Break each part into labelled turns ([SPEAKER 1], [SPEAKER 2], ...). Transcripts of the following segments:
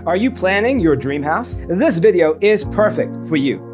[SPEAKER 1] Are you planning your dream house? This video is perfect for you.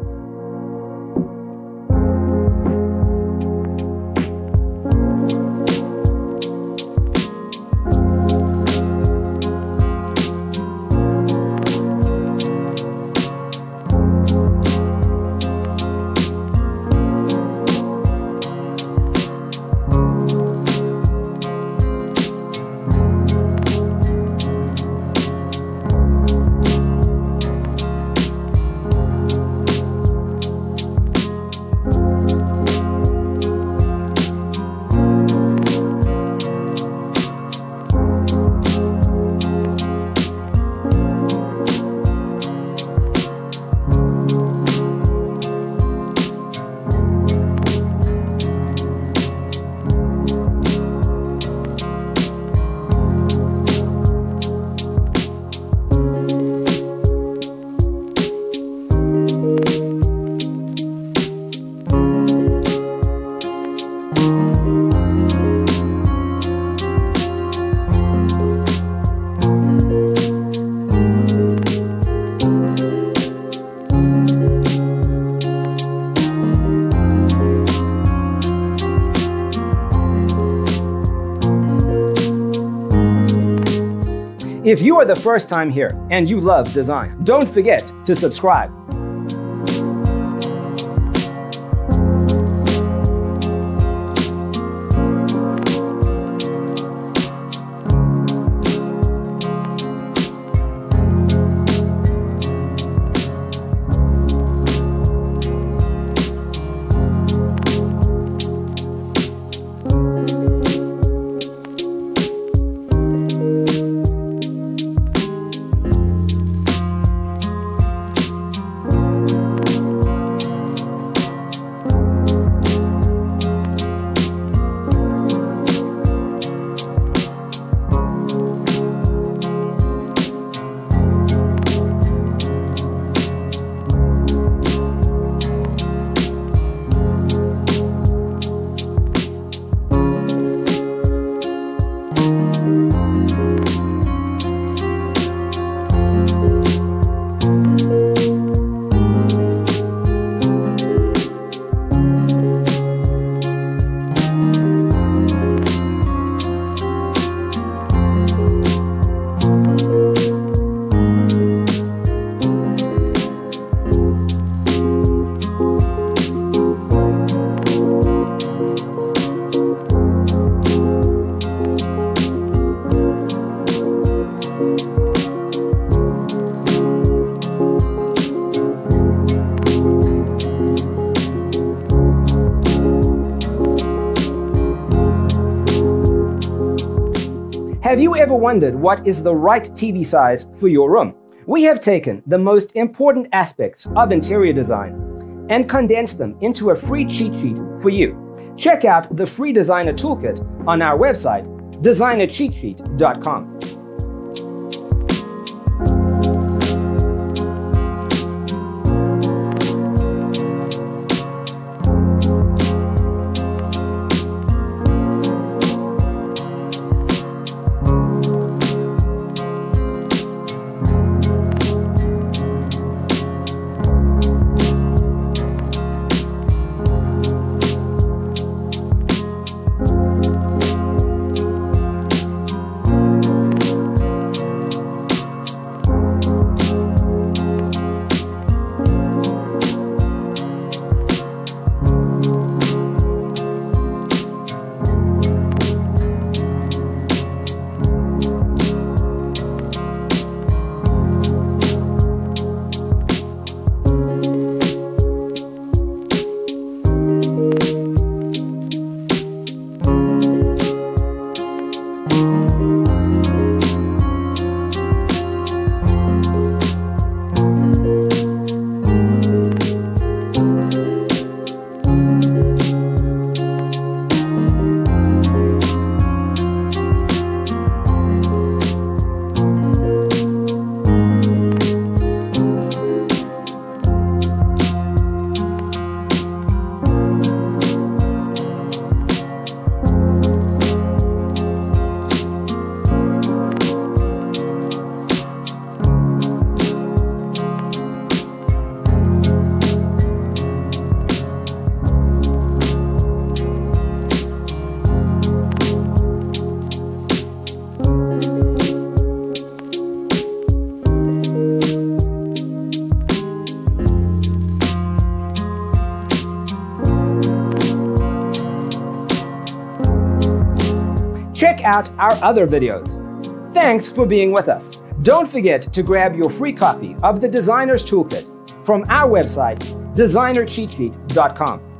[SPEAKER 1] If you are the first time here and you love design, don't forget to subscribe. Have you ever wondered what is the right TV size for your room? We have taken the most important aspects of interior design and condensed them into a free cheat sheet for you. Check out the free designer toolkit on our website, designercheatsheet.com. check out our other videos. Thanks for being with us. Don't forget to grab your free copy of the Designer's Toolkit from our website, designercheatsheet.com.